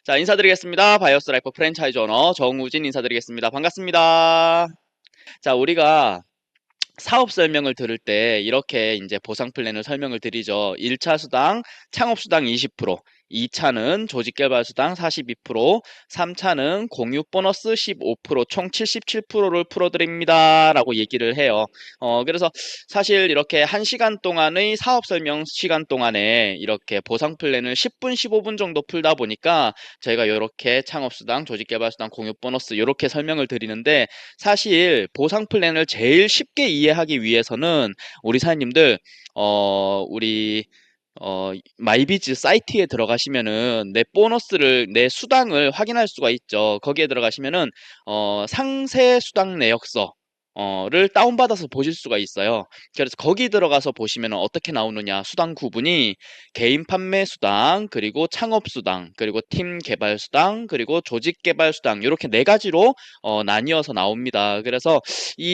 자, 인사드리겠습니다. 바이오스 라이프 프랜차이즈 오너 정우진 인사드리겠습니다. 반갑습니다. 자, 우리가 사업 설명을 들을 때 이렇게 이제 보상 플랜을 설명을 드리죠. 1차 수당, 창업 수당 20%, 2차는 조직 개발 수당 42%, 3차는 공유 보너스 15%, 총 77%를 풀어드립니다라고 얘기를 해요. 그래서 사실 이렇게 1시간 동안의 사업 설명 시간 동안에 이렇게 보상 플랜을 10분, 15분 정도 풀다 보니까 저희가 이렇게 창업 수당, 조직 개발 수당, 공유 보너스 이렇게 설명을 드리는데 사실 보상 플랜을 제일 쉽게 이해하기 위해서는 우리 사장님들 우리 마이비즈 사이트에 들어가시면은 내 보너스를 내 수당을 확인할 수가 있죠. 거기에 들어가시면은 상세 수당 내역서 를 다운받아서 보실 수가 있어요. 그래서 거기 들어가서 보시면 어떻게 나오느냐. 수당 구분이 개인 판매 수당, 그리고 창업 수당, 그리고 팀 개발 수당, 그리고 조직 개발 수당 이렇게 네 가지로 나뉘어서 나옵니다. 그래서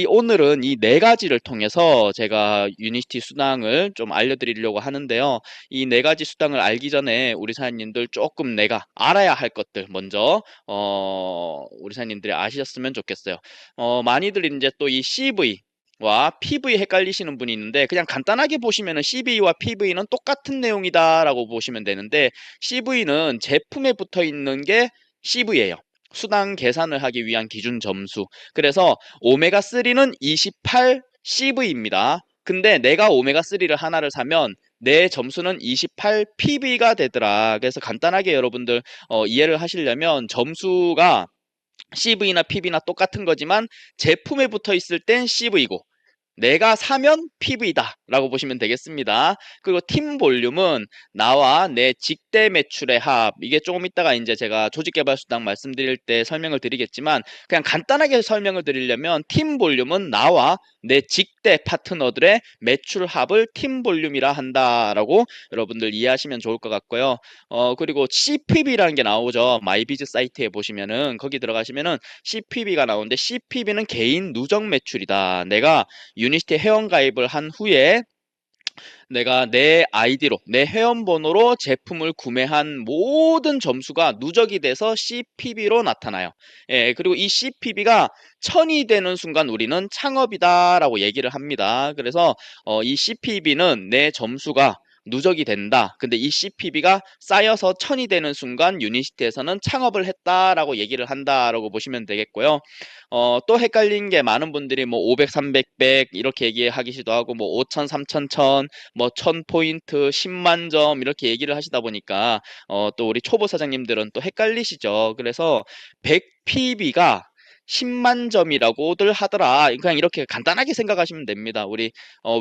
오늘은 이 네 가지를 통해서 제가 유니티 수당을 좀 알려드리려고 하는데요. 이 네 가지 수당을 알기 전에 우리 사장님들 조금 내가 알아야 할 것들 먼저 우리 사장님들이 아셨으면 좋겠어요. 많이들 이제 또 이 CV 와 PV 헷갈리시는 분이 있는데 그냥 간단하게 보시면은 CV와 PV는 똑같은 내용이다라고 보시면 되는데 CV는 제품에 붙어 있는 게 CV예요. 수당 계산을 하기 위한 기준 점수. 그래서 오메가3는 28 CV입니다. 근데 내가 오메가3를 하나를 사면 내 점수는 28 PV가 되더라. 그래서 간단하게 여러분들 이해를 하시려면 점수가 CV나 PV나 똑같은 거지만 제품에 붙어 있을 땐 CV고 내가 사면 PV다 라고 보시면 되겠습니다. 그리고 팀 볼륨은 나와 내 직대 매출의 합. 이게 조금 있다가 이제 제가 조직개발수당 말씀드릴 때 설명을 드리겠지만 그냥 간단하게 설명을 드리려면 팀 볼륨은 나와 내 직대 파트너들의 매출 합을 팀 볼륨이라 한다라고 여러분들 이해하시면 좋을 것 같고요. 그리고 CPB라는 게 나오죠. 마이비즈 사이트에 보시면은 거기 들어가시면은 CPB가 나오는데 CPB는 개인 누적 매출이다. 내가 유니티 회원가입을 한 후에 내가 내 아이디로 내 회원번호로 제품을 구매한 모든 점수가 누적이 돼서 CPB로 나타나요. 예, 그리고 이 CPB가 1000이 되는 순간 우리는 창업이다라고 얘기를 합니다. 그래서 이 CPB는 내 점수가 누적이 된다. 근데 이 CPB가 쌓여서 1000이 되는 순간 유니시티에서는 창업을 했다라고 얘기를 한다라고 보시면 되겠고요. 또 헷갈린 게 많은 분들이 뭐 500, 300, 100 이렇게 얘기하기도 하고 뭐 5000, 3000, 1000, 뭐 1000포인트, 10만 점 이렇게 얘기를 하시다 보니까 또 우리 초보 사장님들은 또 헷갈리시죠. 그래서 100PB가 10만 점이라고들 하더라. 그냥 이렇게 간단하게 생각하시면 됩니다. 우리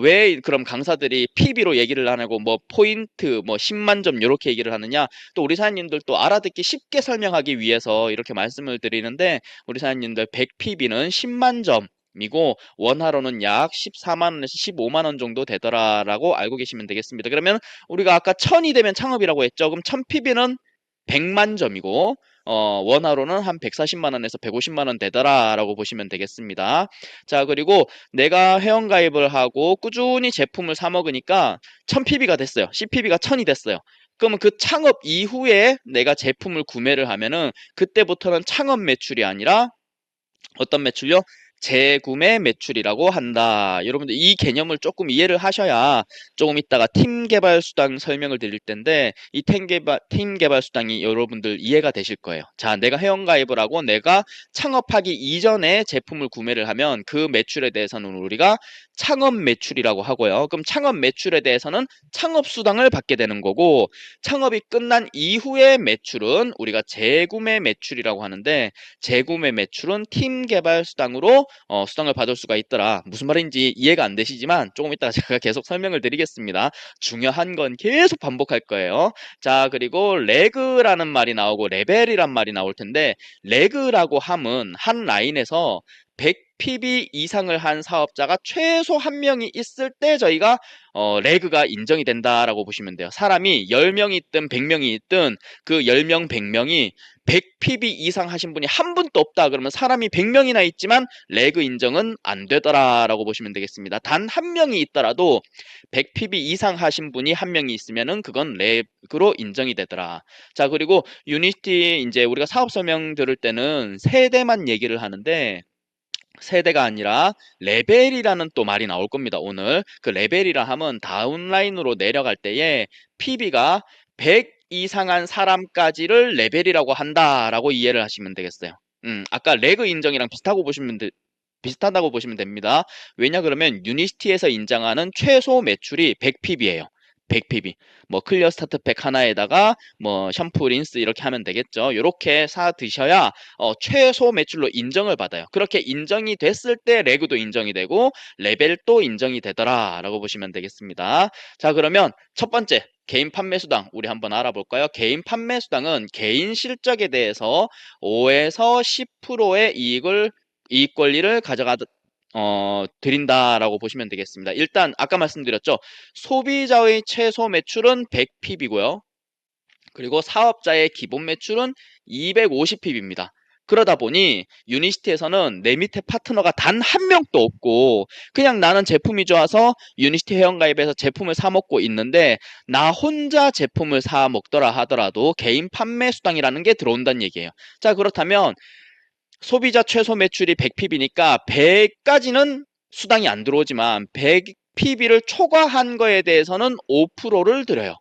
왜 그럼 강사들이 PB로 얘기를 안 하고 뭐 포인트, 뭐 10만 점 이렇게 얘기를 하느냐? 또 우리 사장님들 또 알아듣기 쉽게 설명하기 위해서 이렇게 말씀을 드리는데 우리 사장님들 100PB는 10만 점 이고 원화로는 약 14만 원에서 15만 원 정도 되더라라고 알고 계시면 되겠습니다. 그러면 우리가 아까 1000이 되면 창업이라고 했죠. 그럼 1000PB는 100만 점이고 원화로는 한 140만 원에서 150만 원 되더라라고 보시면 되겠습니다. 자, 그리고 내가 회원가입을 하고 꾸준히 제품을 사 먹으니까 1000PB가 됐어요. CPB가 1000이 됐어요. 그러면 그 창업 이후에 내가 제품을 구매를 하면은 그때부터는 창업 매출이 아니라 어떤 매출요? 재구매 매출이라고 한다. 여러분들 이 개념을 조금 이해를 하셔야 조금 이따가 팀 개발 수당 설명을 드릴 텐데 이 팀 개발 수당이 여러분들 이해가 되실 거예요. 자, 내가 회원 가입을 하고 내가 창업하기 이전에 제품을 구매를 하면 그 매출에 대해서는 우리가 창업 매출이라고 하고요. 그럼 창업 매출에 대해서는 창업 수당을 받게 되는 거고 창업이 끝난 이후의 매출은 우리가 재구매 매출이라고 하는데 재구매 매출은 팀 개발 수당으로 수당을 받을 수가 있더라. 무슨 말인지 이해가 안 되시지만 조금 이따가 제가 계속 설명을 드리겠습니다. 중요한 건 계속 반복할 거예요. 자, 그리고 레그라는 말이 나오고 레벨이란 말이 나올 텐데 레그라고 함은 한 라인에서 100pb 이상을 한 사업자가 최소 한 명이 있을 때 저희가 레그가 인정이 된다라고 보시면 돼요. 사람이 10명이 있든 100명이 있든 그 10명, 100명이 100pb 이상 하신 분이 한 분도 없다 그러면 사람이 100명이나 있지만 레그 인정은 안 되더라라고 보시면 되겠습니다. 단 한 명이 있더라도 100pb 이상 하신 분이 한 명이 있으면은 그건 레그로 인정이 되더라. 자, 그리고 유니티 이제 우리가 사업 설명 들을 때는 세대만 얘기를 하는데 세대가 아니라 레벨이라는 또 말이 나올 겁니다. 오늘 그 레벨이라 하면 다운라인으로 내려갈 때에 PB가 100 이상한 사람까지를 레벨이라고 한다라고 이해를 하시면 되겠어요. 아까 레그 인정이랑 비슷하다고 보시면 됩니다. 왜냐 그러면 유니티에서 인정하는 최소 매출이 100pb예요. 100pb. 뭐 클리어 스타트 팩 하나에다가 뭐 샴푸, 린스 이렇게 하면 되겠죠. 이렇게 사 드셔야 최소 매출로 인정을 받아요. 그렇게 인정이 됐을 때 레그도 인정이 되고 레벨도 인정이 되더라라고 보시면 되겠습니다. 자, 그러면 첫 번째 개인 판매 수당 우리 한번 알아볼까요? 개인 판매 수당은 개인 실적에 대해서 5에서 10%의 이익 권리를 드린다라고 보시면 되겠습니다. 일단 아까 말씀드렸죠. 소비자의 최소 매출은 100pb고요. 그리고 사업자의 기본 매출은 250pb입니다. 그러다 보니 유니시티에서는 내 밑에 파트너가 단 한 명도 없고 그냥 나는 제품이 좋아서 유니시티 회원가입해서 제품을 사 먹고 있는데 나 혼자 제품을 사 먹더라 하더라도 개인 판매 수당이라는 게 들어온다는 얘기예요. 자, 그렇다면 소비자 최소 매출이 100pb니까 100까지는 수당이 안 들어오지만 100pb를 초과한 거에 대해서는 5%를 드려요.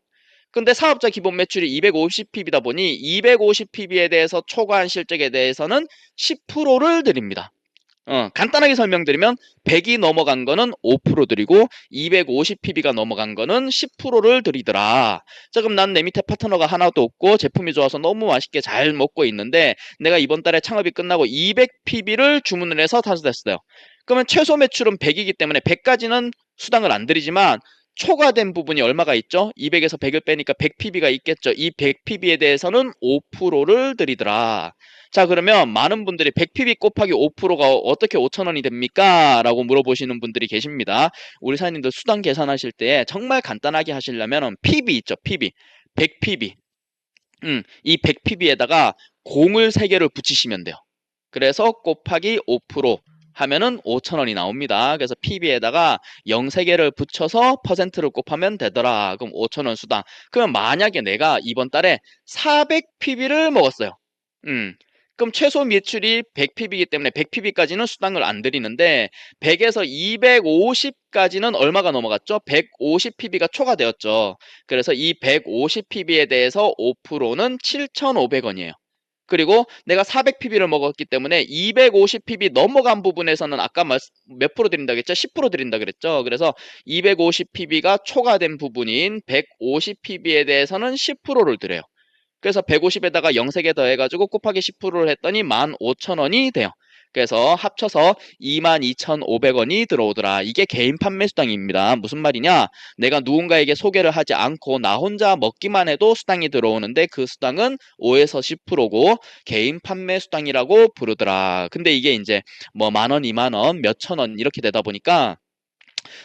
근데 사업자 기본 매출이 250pb다 보니 250pb에 대해서 초과한 실적에 대해서는 10%를 드립니다. 간단하게 설명드리면 100이 넘어간 거는 5% 드리고 250pb가 넘어간 거는 10%를 드리더라. 자, 그럼 난 내 밑에 파트너가 하나도 없고 제품이 좋아서 너무 맛있게 잘 먹고 있는데 내가 이번 달에 창업이 끝나고 200pb를 주문을 해서 타수됐어요. 그러면 최소 매출은 100이기 때문에 100까지는 수당을 안 드리지만 초과된 부분이 얼마가 있죠? 200에서 100을 빼니까 100pb가 있겠죠. 이 100pb에 대해서는 5%를 드리더라. 자, 그러면 많은 분들이 100pb 곱하기 5%가 어떻게 5,000원이 됩니까? 라고 물어보시는 분들이 계십니다. 우리 사장님들 수당 계산하실 때 정말 간단하게 하시려면 pb 있죠, pb. 100pb. 이 100pb에다가 공을 3개를 붙이시면 돼요. 그래서 곱하기 5% 하면은 5,000원이 나옵니다. 그래서 PB에다가 0 3개를 붙여서 퍼센트를 곱하면 되더라. 그럼 5,000원 수당. 그러면 만약에 내가 이번 달에 400PB를 먹었어요. 그럼 최소 매출이 100PB이기 때문에 100PB까지는 수당을 안 드리는데 100에서 250까지는 얼마가 넘어갔죠? 150PB가 초과되었죠. 그래서 이 150PB에 대해서 5%는 7,500원이에요. 그리고 내가 400pb를 먹었기 때문에 250pb 넘어간 부분에서는 아까 몇 프로 드린다 그랬죠? 10% 드린다 그랬죠? 그래서 250pb가 초과된 부분인 150pb에 대해서는 10%를 드려요. 그래서 150에다가 0 3개 더해가지고 곱하기 10%를 했더니 15,000원이 돼요. 그래서 합쳐서 22,500원이 들어오더라. 이게 개인 판매 수당입니다. 무슨 말이냐? 내가 누군가에게 소개를 하지 않고 나 혼자 먹기만 해도 수당이 들어오는데 그 수당은 5에서 10%고 개인 판매 수당이라고 부르더라. 근데 이게 이제 뭐 10,000원, 20,000원, 몇천 원 이렇게 되다 보니까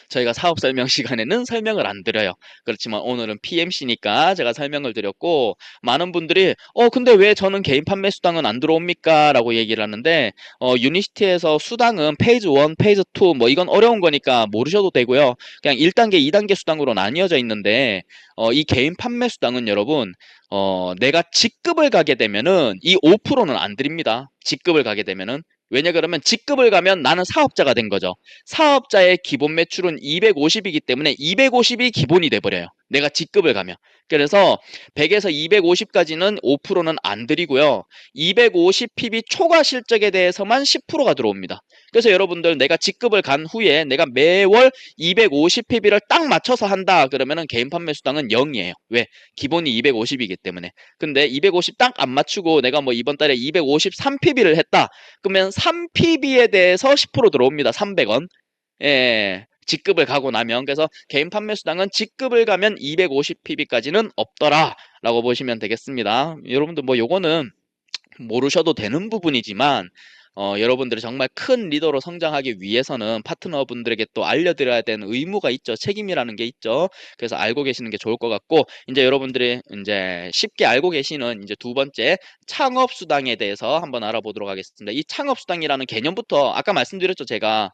저희가 사업 설명 시간에는 설명을 안 드려요. 그렇지만 오늘은 PMC니까 제가 설명을 드렸고 많은 분들이 근데 왜 저는 개인 판매 수당은 안 들어옵니까? 라고 얘기를 하는데 유니시티에서 수당은 페이지 1, 페이지 2 뭐 이건 어려운 거니까 모르셔도 되고요. 그냥 1단계, 2단계 수당으로 나뉘어져 있는데 이 개인 판매 수당은 여러분 내가 직급을 가게 되면은 이 5%는 안 드립니다. 직급을 가게 되면은 왜냐 그러면 직급을 가면 나는 사업자가 된 거죠. 사업자의 기본 매출은 250이기 때문에 250이 기본이 돼버려요. 내가 직급을 가면. 그래서 100에서 250까지는 5%는 안 드리고요. 250pb 초과 실적에 대해서만 10%가 들어옵니다. 그래서 여러분들 내가 직급을 간 후에 내가 매월 250pb를 딱 맞춰서 한다 그러면은 개인 판매 수당은 0이에요. 왜? 기본이 250이기 때문에. 근데 250 딱 안 맞추고 내가 뭐 이번 달에 253pb를 했다. 그러면 3pb에 대해서 10% 들어옵니다. 300원. 예. 직급을 가고 나면 그래서 개인 판매 수당은 직급을 가면 250pb까지는 없더라라고 보시면 되겠습니다. 여러분들 뭐 요거는 모르셔도 되는 부분이지만 여러분들이 정말 큰 리더로 성장하기 위해서는 파트너분들에게 또 알려드려야 되는 의무가 있죠. 책임이라는 게 있죠. 그래서 알고 계시는 게 좋을 것 같고, 이제 여러분들이 이제 쉽게 알고 계시는 이제 두 번째 창업 수당에 대해서 한번 알아보도록 하겠습니다. 이 창업 수당이라는 개념부터 아까 말씀드렸죠. 제가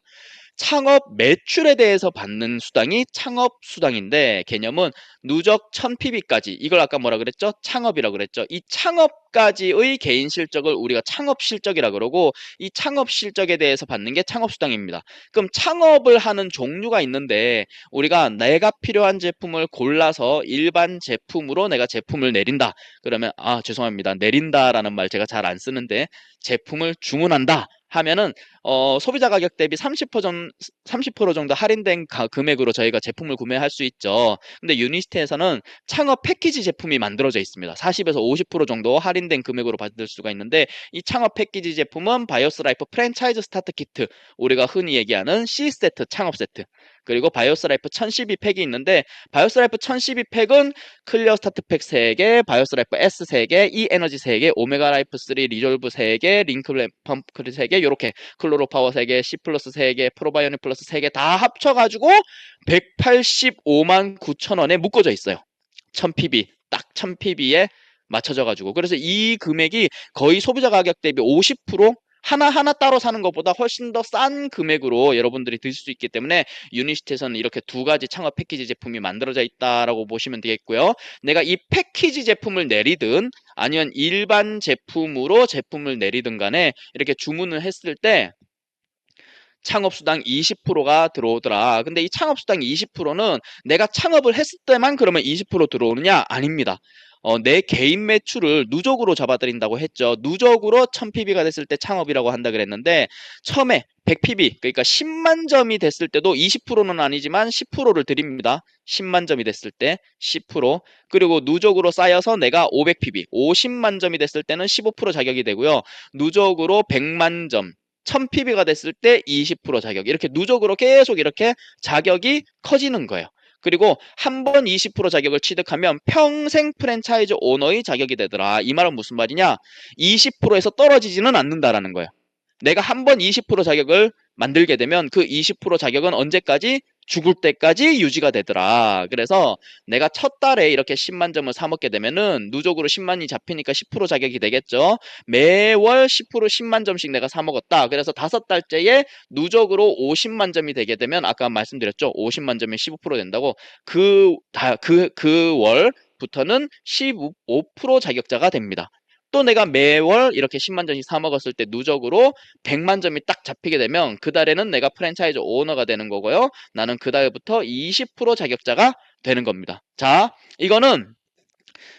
창업 매출에 대해서 받는 수당이 창업 수당인데, 개념은 누적 1000pb까지, 이걸 아까 뭐라 그랬죠? 창업이라고 그랬죠. 이 창업까지의 개인 실적을 우리가 창업 실적이라 그러고, 이 창업 실적에 대해서 받는 게 창업 수당입니다. 그럼 창업을 하는 종류가 있는데, 우리가 내가 필요한 제품을 골라서 일반 제품으로 내가 제품을 내린다. 그러면 죄송합니다. 내린다라는 말 제가 잘 안 쓰는데, 제품을 주문한다 하면은 소비자 가격 대비 30% 정도 할인된 금액으로 저희가 제품을 구매할 수 있죠. 근데 유니스트에서는 창업 패키지 제품이 만들어져 있습니다. 40에서 50% 정도 할인된 금액으로 받을 수가 있는데, 이 창업 패키지 제품은 바이오스 라이프 프랜차이즈 스타트 키트, 우리가 흔히 얘기하는 C세트, 창업 세트, 그리고 바이오스 라이프 1012팩이 있는데, 바이오스 라이프 1012팩은 클리어 스타트 팩 3개, 바이오스 라이프 S 3개, E 에너지 3개, 오메가 라이프 3 리졸브 3개, 링크 펌프 3개, 요렇게 클로로 파워 3개, C 플러스 3개, 프로바이오닉 플러스 3개 다 합쳐가지고 185만 9천 원에 묶어져 있어요. 1000pb, 딱 1000pb에 맞춰져가지고. 그래서 이 금액이 거의 소비자 가격 대비 50%, 하나하나 따로 사는 것보다 훨씬 더 싼 금액으로 여러분들이 드실 수 있기 때문에, 유니시트에서는 이렇게 두 가지 창업 패키지 제품이 만들어져 있다라고 보시면 되겠고요. 내가 이 패키지 제품을 내리든 아니면 일반 제품으로 제품을 내리든 간에 이렇게 주문을 했을 때 창업수당 20%가 들어오더라. 근데 이 창업수당 20%는 내가 창업을 했을 때만 그러면 20% 들어오느냐? 아닙니다. 내 개인 매출을 누적으로 잡아드린다고 했죠. 누적으로 1000pb가 됐을 때 창업이라고 한다 그랬는데, 처음에 100pb, 그러니까 10만 점이 됐을 때도 20%는 아니지만 10%를 드립니다. 10만 점이 됐을 때 10%. 그리고 누적으로 쌓여서 내가 500pb, 50만 점이 됐을 때는 15% 자격이 되고요. 누적으로 100만 점, 1000pb가 됐을 때 20% 자격, 이렇게 누적으로 계속 이렇게 자격이 커지는 거예요. 그리고 한 번 20% 자격을 취득하면 평생 프랜차이즈 오너의 자격이 되더라. 이 말은 무슨 말이냐? 20%에서 떨어지지는 않는다라는 거예요. 내가 한 번 20% 자격을 만들게 되면 그 20% 자격은 언제까지? 죽을 때까지 유지가 되더라. 그래서 내가 첫 달에 이렇게 10만 점을 사 먹게 되면은 누적으로 10만이 잡히니까 10% 자격이 되겠죠. 매월 10% 10만 점씩 내가 사 먹었다. 그래서 다섯 달째에 누적으로 50만 점이 되게 되면, 아까 말씀드렸죠. 50만 점에 15% 된다고. 그 월부터는 15% 자격자가 됩니다. 또 내가 매월 이렇게 10만 점씩 사 먹었을 때 누적으로 100만 점이 딱 잡히게 되면, 그 달에는 내가 프랜차이즈 오너가 되는 거고요. 나는 그 달부터 20% 자격자가 되는 겁니다. 자, 이거는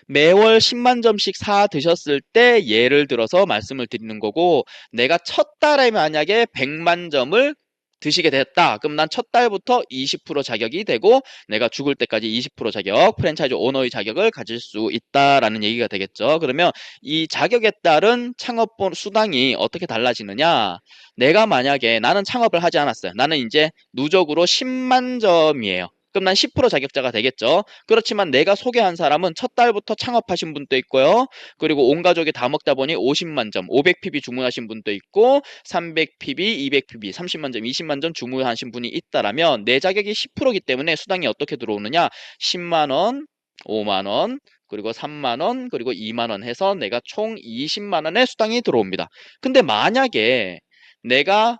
매월 10만 점씩 사 드셨을 때 예를 들어서 말씀을 드리는 거고, 내가 첫 달에 만약에 100만 점을 드시게 됐다. 그럼 난 첫 달부터 20% 자격이 되고, 내가 죽을 때까지 20% 자격, 프랜차이즈 오너의 자격을 가질 수 있다라는 얘기가 되겠죠. 그러면 이 자격에 따른 창업 수당이 어떻게 달라지느냐? 내가 만약에 나는 창업을 하지 않았어요. 나는 이제 누적으로 10만 점이에요. 그럼 난 10% 자격자가 되겠죠. 그렇지만 내가 소개한 사람은 첫 달부터 창업하신 분도 있고요. 그리고 온 가족이 다 먹다 보니 50만 점, 500pb 주문하신 분도 있고, 300pb, 200pb, 30만 점, 20만 점 주문하신 분이 있다라면 내 자격이 10%이기 때문에 수당이 어떻게 들어오느냐? 10만 원, 5만 원, 그리고 3만 원, 그리고 2만 원 해서 내가 총 20만 원의 수당이 들어옵니다. 근데 만약에 내가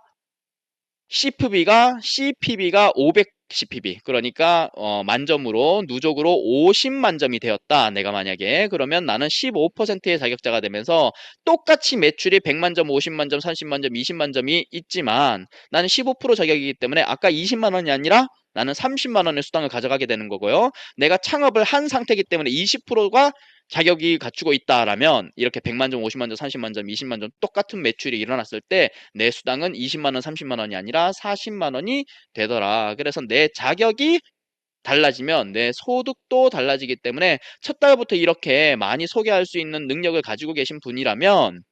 CPB가 500CPB, 그러니까 만점으로 누적으로 50만 점이 되었다. 내가 만약에 그러면 나는 15%의 자격자가 되면서, 똑같이 매출이 100만 점, 50만 점, 30만 점, 20만 점이 있지만 나는 15% 자격이기 때문에 아까 20만 원이 아니라 나는 30만 원의 수당을 가져가게 되는 거고요. 내가 창업을 한 상태이기 때문에 20%가 자격이 갖추고 있다라면, 이렇게 100만 점, 50만 점, 30만 점, 20만 점 똑같은 매출이 일어났을 때 내 수당은 20만 원, 30만 원이 아니라 40만 원이 되더라. 그래서 내 자격이 달라지면 내 소득도 달라지기 때문에, 첫 달부터 이렇게 많이 소개할 수 있는 능력을 가지고 계신 분이라면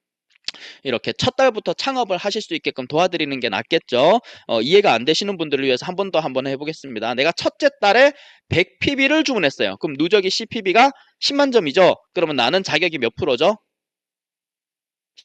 이렇게 첫 달부터 창업을 하실 수 있게끔 도와드리는 게 낫겠죠. 이해가 안 되시는 분들을 위해서 한 번 더 한번 해보겠습니다. 내가 첫째 달에 100pb를 주문했어요. 그럼 누적이 CPB가 10만 점이죠. 그러면 나는 자격이 몇 프로죠?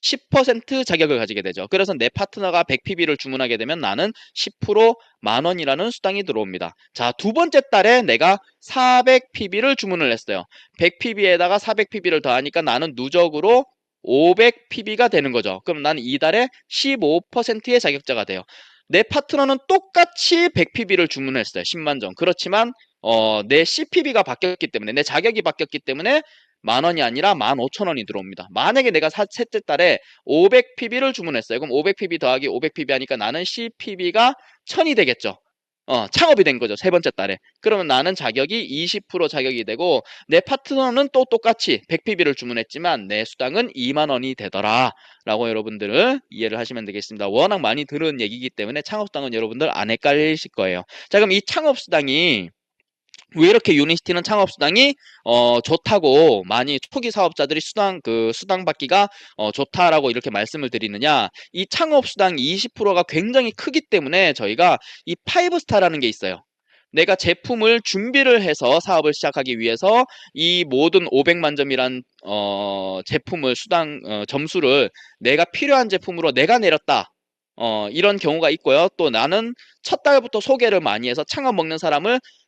10% 자격을 가지게 되죠. 그래서 내 파트너가 100PB를 주문하게 되면 나는 10% 만원이라는 수당이 들어옵니다. 자, 두 번째 달에 내가 400PB를 주문을 했어요. 100PB에다가 400PB를 더하니까 나는 누적으로 500PB가 되는 거죠. 그럼 나는 이달에 15%의 자격자가 돼요. 내 파트너는 똑같이 100PB를 주문했어요. 10만 점. 그렇지만 내 CPB가 바뀌었기 때문에, 내 자격이 바뀌었기 때문에 만원이 아니라 15,000원이 들어옵니다. 만약에 내가 셋째 달에 500PB를 주문했어요. 그럼 500PB 더하기 500PB 하니까 나는 CPB가 1000이 되겠죠. 창업이 된 거죠. 세 번째 달에. 그러면 나는 자격이 20% 자격이 되고, 내 파트너는 또 똑같이 100PB를 주문했지만 내 수당은 2만 원이 되더라 라고 여러분들을 이해를 하시면 되겠습니다. 워낙 많이 들은 얘기이기 때문에 창업수당은 여러분들 안 헷갈리실 거예요. 자, 그럼 이 창업수당이 왜 이렇게 유니시티는 창업수당이 좋다고, 많이 초기 사업자들이 수당 받기가 좋다라고 이렇게 말씀을 드리느냐, 이 창업수당 20%가 굉장히 크기 때문에 저희가 이 5스타라는 게 있어요. 내가 제품을 준비를 해서 사업을 시작하기 위해서 이 모든 500만 점이란 제품을 점수를 내가 필요한 제품으로 내가 내렸다. 이런 경우가 있고요. 또 나는 첫 달부터 소개를 많이 해서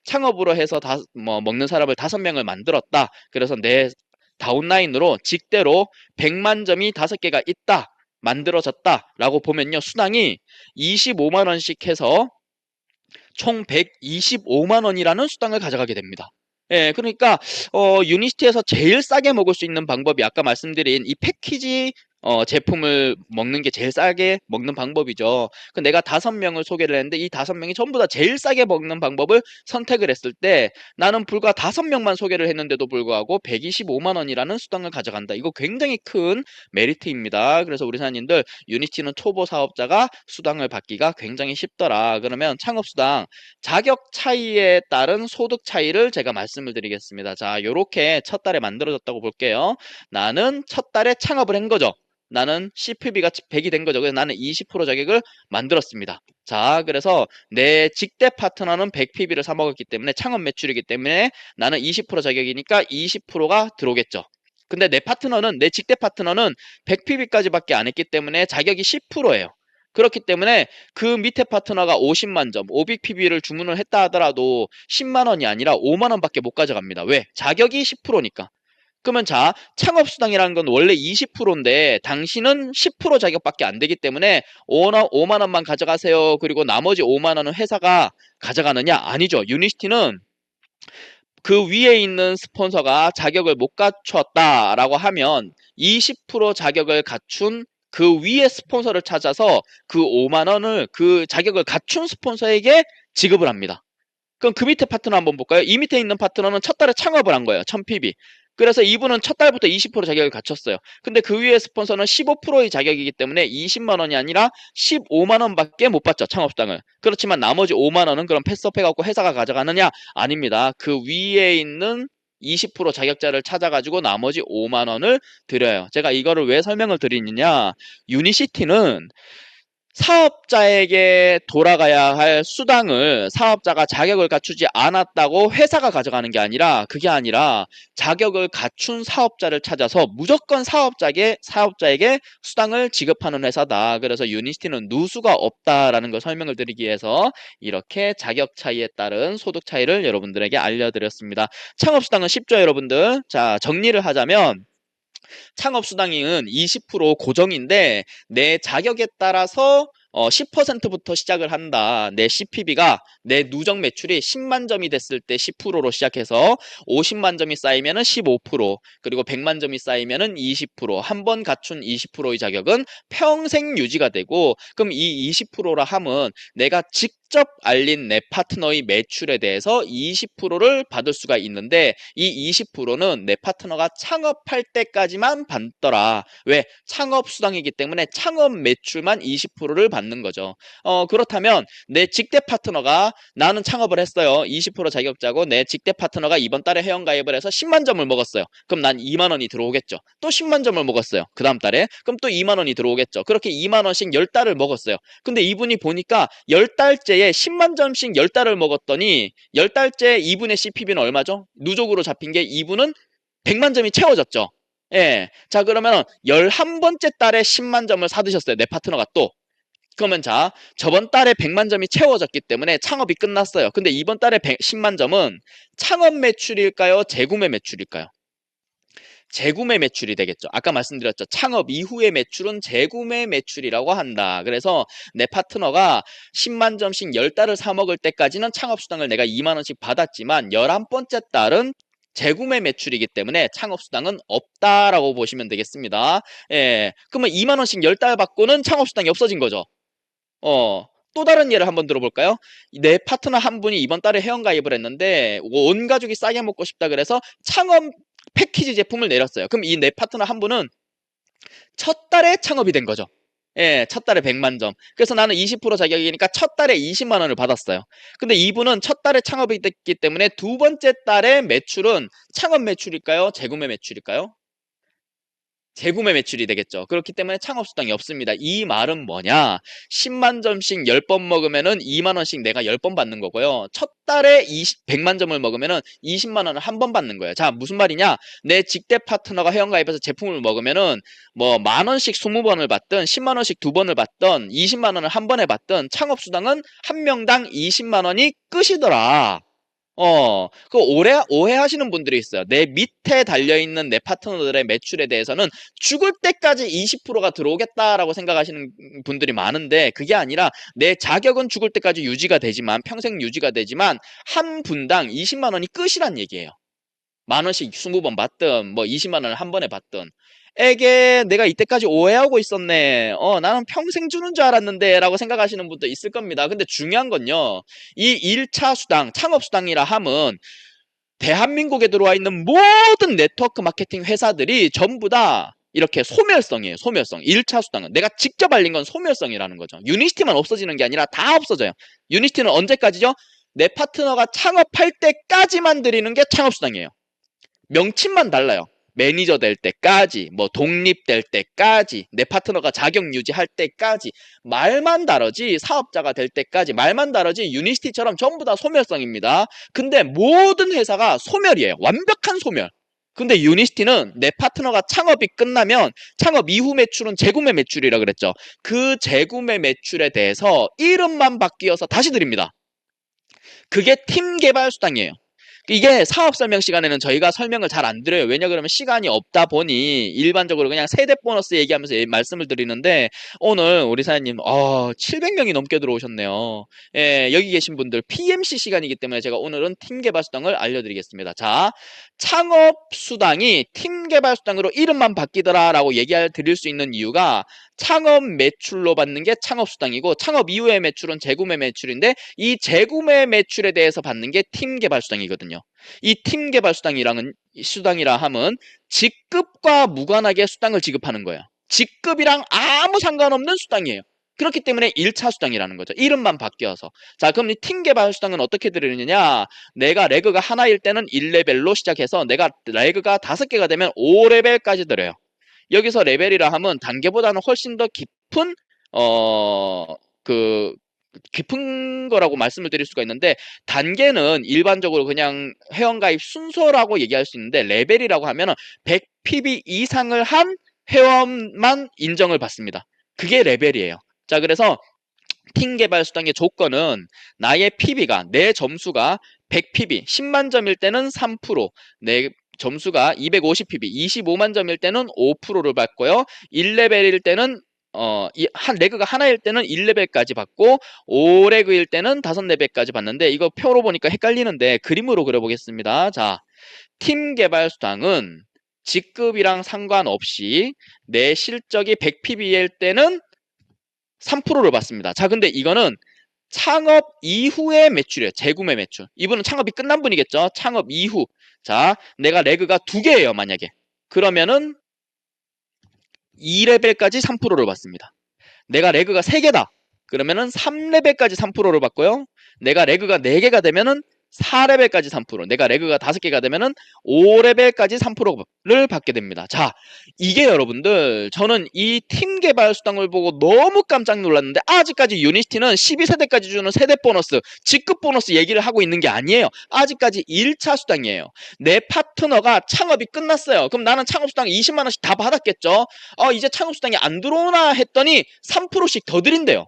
창업으로 해서 먹는 사람을 5명을 만들었다. 그래서 내 다운라인으로 직대로 100만 점이 5개가 있다. 만들어졌다. 라고 보면요. 수당이 25만 원씩 해서 총 125만 원이라는 수당을 가져가게 됩니다. 예, 그러니까 유니시티에서 제일 싸게 먹을 수 있는 방법이 아까 말씀드린 이 패키지 제품을 먹는 게 제일 싸게 먹는 방법이죠. 내가 5명을 소개를 했는데 이 5명이 전부 다 제일 싸게 먹는 방법을 선택을 했을 때 나는 불과 5명만 소개를 했는데도 불구하고 125만 원이라는 수당을 가져간다. 이거 굉장히 큰 메리트입니다. 그래서 우리 사장님들, 유니티는 초보 사업자가 수당을 받기가 굉장히 쉽더라. 그러면 창업수당 자격 차이에 따른 소득 차이를 제가 말씀을 드리겠습니다. 자, 요렇게 첫 달에 만들어졌다고 볼게요. 나는 첫 달에 창업을 한 거죠. 나는 CPB가 100이 된 거죠. 그래서 나는 20% 자격을 만들었습니다. 자, 그래서 내 직대 파트너는 100PB를 사 먹었기 때문에, 창업 매출이기 때문에 나는 20% 자격이니까 20%가 들어오겠죠. 근데 내 직대 파트너는 100PB까지밖에 안 했기 때문에 자격이 10%예요. 그렇기 때문에 그 밑에 파트너가 50만 점, 500PB를 주문을 했다 하더라도 10만 원이 아니라 5만 원밖에 못 가져갑니다. 왜? 자격이 10%니까. 그러면 자, 창업수당이라는 건 원래 20%인데 당신은 10% 자격밖에 안 되기 때문에 5만 원만 가져가세요. 그리고 나머지 5만 원은 회사가 가져가느냐? 아니죠. 유니시티는 그 위에 있는 스폰서가 자격을 못 갖췄다라고 하면 20% 자격을 갖춘 그 위에 스폰서를 찾아서 그 5만 원을 그 자격을 갖춘 스폰서에게 지급을 합니다. 그럼 그 밑에 파트너 한번 볼까요? 이 밑에 있는 파트너는 첫 달에 창업을 한 거예요. 1000PB. 그래서 이분은 첫 달부터 20% 자격을 갖췄어요. 근데 그 위에 스폰서는 15%의 자격이기 때문에 20만 원이 아니라 15만 원밖에 못 받죠. 창업수당을. 그렇지만 나머지 5만 원은 그럼 패스업 해갖고 회사가 가져가느냐? 아닙니다. 그 위에 있는 20% 자격자를 찾아가지고 나머지 5만 원을 드려요. 제가 이거를 왜 설명을 드리느냐? 유니시티는 사업자에게 돌아가야 할 수당을 사업자가 자격을 갖추지 않았다고 회사가 가져가는 게 아니라, 그게 아니라 자격을 갖춘 사업자를 찾아서 무조건 사업자에게 수당을 지급하는 회사다. 그래서 유니시티는 누수가 없다라는 걸 설명을 드리기 위해서 이렇게 자격 차이에 따른 소득 차이를 여러분들에게 알려드렸습니다. 창업수당은 쉽죠, 여러분들? 자, 정리를 하자면 창업수당은 20% 고정인데 내 자격에 따라서 10%부터 시작을 한다. 내 CPB가, 내 누적 매출이 10만 점이 됐을 때 10%로 시작해서 50만 점이 쌓이면은 15%, 그리고 100만 점이 쌓이면은 20%, 한 번 갖춘 20%의 자격은 평생 유지가 되고, 그럼 이 20%라 함은 내가 직접 알린 내 파트너의 매출에 대해서 20%를 받을 수가 있는데, 이 20%는 내 파트너가 창업할 때까지만 받더라. 왜? 창업 수당이기 때문에 창업 매출만 20%를 받는 거죠. 그렇다면 내 직대 파트너가, 나는 창업을 했어요. 20% 자격자고 내 직대 파트너가 이번 달에 회원가입을 해서 10만 점을 먹었어요. 그럼 난 2만 원이 들어오겠죠. 또 10만 점을 먹었어요. 그 다음 달에. 그럼 또 2만 원이 들어오겠죠. 그렇게 2만 원씩 10달을 먹었어요. 근데 이분이 보니까 10달째에 10만 점씩 10달을 먹었더니 10달째 이분의 CPB는 얼마죠? 누적으로 잡힌 게 이분은 100만 점이 채워졌죠. 예. 자, 그러면 11번째 달에 10만 점을 사드셨어요. 내 파트너가 또. 그러면 자, 저번 달에 100만 점이 채워졌기 때문에 창업이 끝났어요. 근데 이번 달에 10만 점은 창업 매출일까요? 재구매 매출일까요? 재구매 매출이 되겠죠. 아까 말씀드렸죠. 창업 이후의 매출은 재구매 매출이라고 한다. 그래서 내 파트너가 10만 점씩 10달을 사 먹을 때까지는 창업수당을 내가 2만 원씩 받았지만 11번째 달은 재구매 매출이기 때문에 창업수당은 없다라고 보시면 되겠습니다. 예. 그러면 2만 원씩 10달 받고는 창업수당이 없어진 거죠. 또 다른 예를 한번 들어볼까요? 내 파트너 한 분이 이번 달에 회원가입을 했는데 온 가족이 싸게 먹고 싶다 그래서 창업 패키지 제품을 내렸어요. 그럼 이 내 파트너 한 분은 첫 달에 창업이 된 거죠. 예, 첫 달에 100만 점. 그래서 나는 20% 자격이니까 첫 달에 20만 원을 받았어요. 근데 이분은 첫 달에 창업이 됐기 때문에 두 번째 달에 매출은 창업 매출일까요? 재구매 매출일까요? 재구매 매출이 되겠죠. 그렇기 때문에 창업수당이 없습니다. 이 말은 뭐냐? 10만 점씩 10번 먹으면은 2만 원씩 내가 10번 받는 거고요. 첫 달에 100만 점을 먹으면은 20만 원을 한 번 받는 거예요. 자, 무슨 말이냐? 내 직대 파트너가 회원가입해서 제품을 먹으면은 뭐 만 원씩 20번을 받든 10만 원씩 2번을 받든 20만 원을 한 번에 받든 창업수당은 한 명당 20만 원이 끝이더라. 오해하시는 분들이 있어요. 내 밑에 달려있는 내 파트너들의 매출에 대해서는 죽을 때까지 20%가 들어오겠다라고 생각하시는 분들이 많은데 그게 아니라 내 자격은 죽을 때까지 유지가 되지만 평생 유지가 되지만 한 분당 20만 원이 끝이란 얘기예요. 만 원씩 20번 받든 뭐 20만 원을 한 번에 받든 에게 내가 이때까지 오해하고 있었네. 나는 평생 주는 줄 알았는데 라고 생각하시는 분도 있을 겁니다. 근데 중요한 건요. 이 1차 수당, 창업 수당이라 함은 대한민국에 들어와 있는 모든 네트워크 마케팅 회사들이 전부 다 이렇게 소멸성이에요. 소멸성. 1차 수당은. 내가 직접 알린 건 소멸성이라는 거죠. 유니시티만 없어지는 게 아니라 다 없어져요. 유니시티는 언제까지죠? 내 파트너가 창업할 때까지만 드리는 게 창업 수당이에요. 명칭만 달라요. 매니저 될 때까지, 뭐 독립될 때까지, 내 파트너가 자격 유지할 때까지 말만 다르지 사업자가 될 때까지 말만 다르지 유니시티처럼 전부 다 소멸성입니다. 근데 모든 회사가 소멸이에요. 완벽한 소멸. 근데 유니시티는 내 파트너가 창업이 끝나면 창업 이후 매출은 재구매 매출이라 그랬죠. 그 재구매 매출에 대해서 이름만 바뀌어서 다시 드립니다. 그게 팀 개발 수당이에요. 이게 사업 설명 시간에는 저희가 설명을 잘 안 드려요. 왜냐 그러면 시간이 없다 보니 일반적으로 그냥 세대 보너스 얘기하면서 말씀을 드리는데 오늘 우리 사장님 700명이 넘게 들어오셨네요. 예, 여기 계신 분들 PMC 시간이기 때문에 제가 오늘은 팀 개발 수당을 알려드리겠습니다. 자, 창업 수당이 팀 개발 수당으로 이름만 바뀌더라라고 얘기할 드릴 수 있는 이유가 창업 매출로 받는 게 창업 수당이고 창업 이후의 매출은 재구매 매출인데 이 재구매 매출에 대해서 받는 게 팀 개발 수당이거든요. 이 팀 개발 수당이라 함은 직급과 무관하게 수당을 지급하는 거예요. 직급이랑 아무 상관없는 수당이에요. 그렇기 때문에 1차 수당이라는 거죠. 이름만 바뀌어서. 자, 그럼 이 팀 개발 수당은 어떻게 드리느냐? 내가 레그가 하나일 때는 1레벨로 시작해서 내가 레그가 5개가 되면 5레벨까지 드려요. 여기서 레벨이라 함은 단계보다는 훨씬 더 깊은 그 깊은 거라고 말씀을 드릴 수가 있는데 단계는 일반적으로 그냥 회원가입 순서라고 얘기할 수 있는데 레벨이라고 하면 100PB 이상을 한 회원만 인정을 받습니다. 그게 레벨이에요. 자, 그래서 팀 개발 수당의 조건은 나의 PB가 내 점수가 100PB 10만 점일 때는 3%, 내 점수가 250PB 25만 점일 때는 5%를 받고요. 1레벨일 때는 한 레그가 하나일 때는 1레벨까지 받고 5레그일 때는 5레벨까지 받는데 이거 표로 보니까 헷갈리는데 그림으로 그려보겠습니다. 자, 팀 개발 수당은 직급이랑 상관없이 내 실적이 100PB일 때는 3%를 받습니다. 자, 근데 이거는 창업 이후의 매출이에요. 재구매 매출. 이분은 창업이 끝난 분이겠죠. 창업 이후. 자, 내가 레그가 2개예요, 만약에. 그러면은 2레벨까지 3%를 받습니다. 내가 레그가 3개다. 그러면은 3레벨까지 3%를 받고요. 내가 레그가 4개가 되면은 4레벨까지 3%, 내가 레그가 5개가 되면은 5레벨까지 3%를 받게 됩니다. 자, 이게 여러분들 저는 이 팀 개발 수당을 보고 너무 깜짝 놀랐는데 아직까지 유니티는 12세대까지 주는 세대 보너스, 직급 보너스 얘기를 하고 있는 게 아니에요. 아직까지 1차 수당이에요. 내 파트너가 창업이 끝났어요. 그럼 나는 창업 수당 20만 원씩 다 받았겠죠. 이제 창업 수당이 안 들어오나 했더니 3%씩 더 드린대요.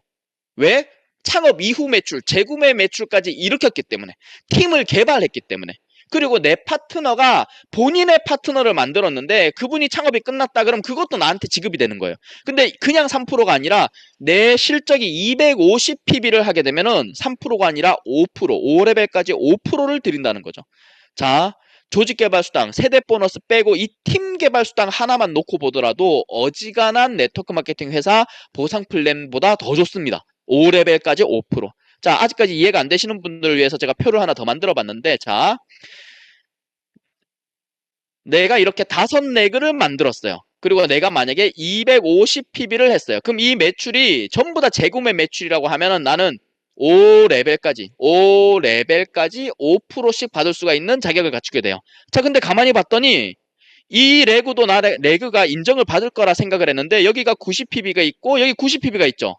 왜? 창업 이후 매출, 재구매 매출까지 일으켰기 때문에, 팀을 개발했기 때문에. 그리고 내 파트너가 본인의 파트너를 만들었는데 그분이 창업이 끝났다 그럼 그것도 나한테 지급이 되는 거예요. 근데 그냥 3%가 아니라 내 실적이 250PB를 하게 되면은 3%가 아니라 5%, 5레벨까지 5%를 드린다는 거죠. 자, 조직개발수당, 세대보너스 빼고 이 팀개발수당 하나만 놓고 보더라도 어지간한 네트워크 마케팅 회사 보상 플랜보다 더 좋습니다. 5레벨까지 5%. 자, 아직까지 이해가 안 되시는 분들을 위해서 제가 표를 하나 더 만들어 봤는데, 자, 내가 이렇게 5레그를 만들었어요. 그리고 내가 만약에 250PB를 했어요. 그럼 이 매출이 전부 다 재구매 매출이라고 하면은 나는 5레벨까지 5%씩 받을 수가 있는 자격을 갖추게 돼요. 자, 근데 가만히 봤더니 이 레그도 레그가 인정을 받을 거라 생각을 했는데 여기가 90PB가 있고 여기 90PB가 있죠.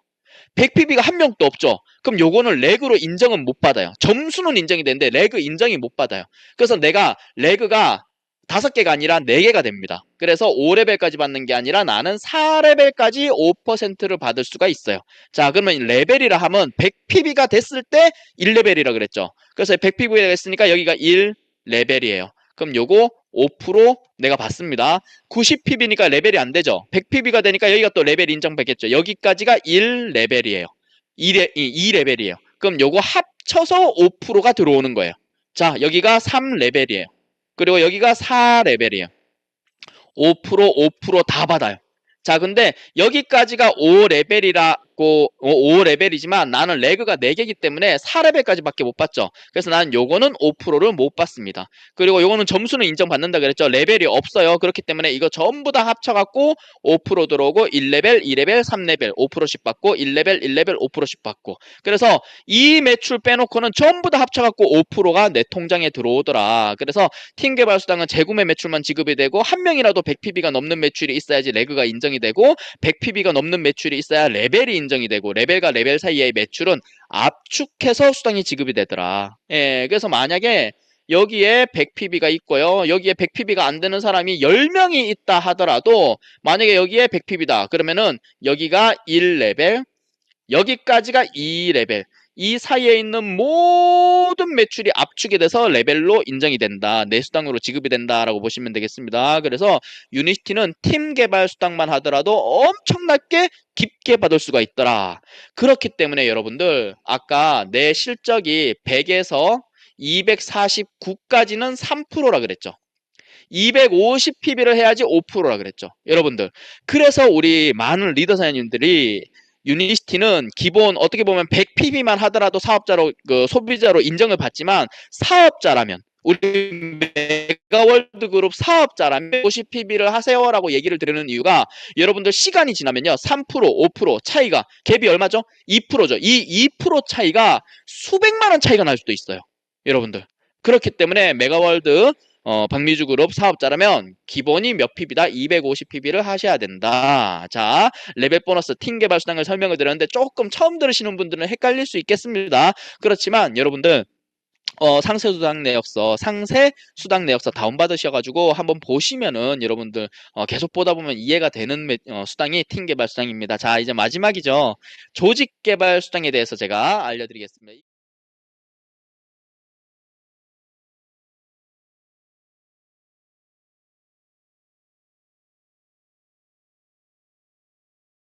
100PB가 한 명도 없죠. 그럼 요거는 레그로 인정은 못 받아요. 점수는 인정이 되는데 레그 인정이 못 받아요. 그래서 내가 레그가 5개가 아니라 4개가 됩니다. 그래서 5레벨까지 받는 게 아니라 나는 4레벨까지 5%를 받을 수가 있어요. 자, 그러면 레벨이라 하면 100PB가 됐을 때 1레벨이라 그랬죠. 그래서 100PB가 됐으니까 여기가 1레벨이에요. 그럼 요거 5% 내가 받습니다. 90PB니까 레벨이 안 되죠. 100PB가 되니까 여기가 또 레벨 인정받겠죠. 여기까지가 1레벨이에요. 2레벨이에요. 그럼 요거 합쳐서 5%가 들어오는 거예요. 자, 여기가 3레벨이에요. 그리고 여기가 4레벨이에요. 5%다 받아요. 자, 근데 여기까지가 5레벨이지만 나는 레그가 4개이기 때문에 4레벨까지 밖에 못 받죠. 그래서 나는 요거는 5%를 못 받습니다. 그리고 요거는 점수는 인정받는다 그랬죠. 레벨이 없어요. 그렇기 때문에 이거 전부 다 합쳐갖고 5% 들어오고 1레벨, 2레벨, 3레벨 5%씩 받고 1레벨, 1레벨 5%씩 받고. 그래서 이 매출 빼놓고는 전부 다 합쳐갖고 5%가 내 통장에 들어오더라. 그래서 팀 개발 수당은 재구매 매출만 지급이 되고 한 명이라도 100PB가 넘는 매출이 있어야지 레그가 인정이 되고 100PB가 넘는 매출이 있어야 레벨이 인정이 되고 레벨과 레벨 사이의 매출은 압축해서 수당이 지급이 되더라. 예, 그래서 만약에 여기에 100PB가 있고요. 여기에 100PB가 안 되는 사람이 10명이 있다 하더라도 만약에 여기에 100PB다. 그러면은 여기가 1레벨, 여기까지가 2레벨. 이 사이에 있는 모든 매출이 압축이 돼서 레벨로 인정이 된다. 내 수당으로 지급이 된다라고 보시면 되겠습니다. 그래서 유니티는 팀 개발 수당만 하더라도 엄청나게 깊게 받을 수가 있더라. 그렇기 때문에 여러분들 아까 내 실적이 100에서 249까지는 3%라 그랬죠. 250PB를 해야지 5%라 그랬죠. 여러분들. 그래서 우리 많은 리더 사장님들이 유니시티는 기본 어떻게 보면 100PB만 하더라도 사업자로 소비자로 인정을 받지만 사업자라면 우리 메가월드 그룹 사업자라면 50PB를 하세요라고 얘기를 드리는 이유가 여러분들 시간이 지나면요 3%, 5% 차이가 갭이 얼마죠? 2%죠. 이 2% 차이가 수백만 원 차이가 날 수도 있어요. 여러분들. 그렇기 때문에 메가월드 박미주 그룹 사업자라면 기본이 몇 PB다? 250PB를 하셔야 된다. 자, 레벨 보너스 팀 개발 수당을 설명을 드렸는데 조금 처음 들으시는 분들은 헷갈릴 수 있겠습니다. 그렇지만 여러분들 상세 수당 내역서 다운받으셔가지고 한번 보시면은 여러분들 계속 보다 보면 이해가 되는 수당이 팀 개발 수당입니다. 자, 이제 마지막이죠. 조직 개발 수당에 대해서 제가 알려드리겠습니다.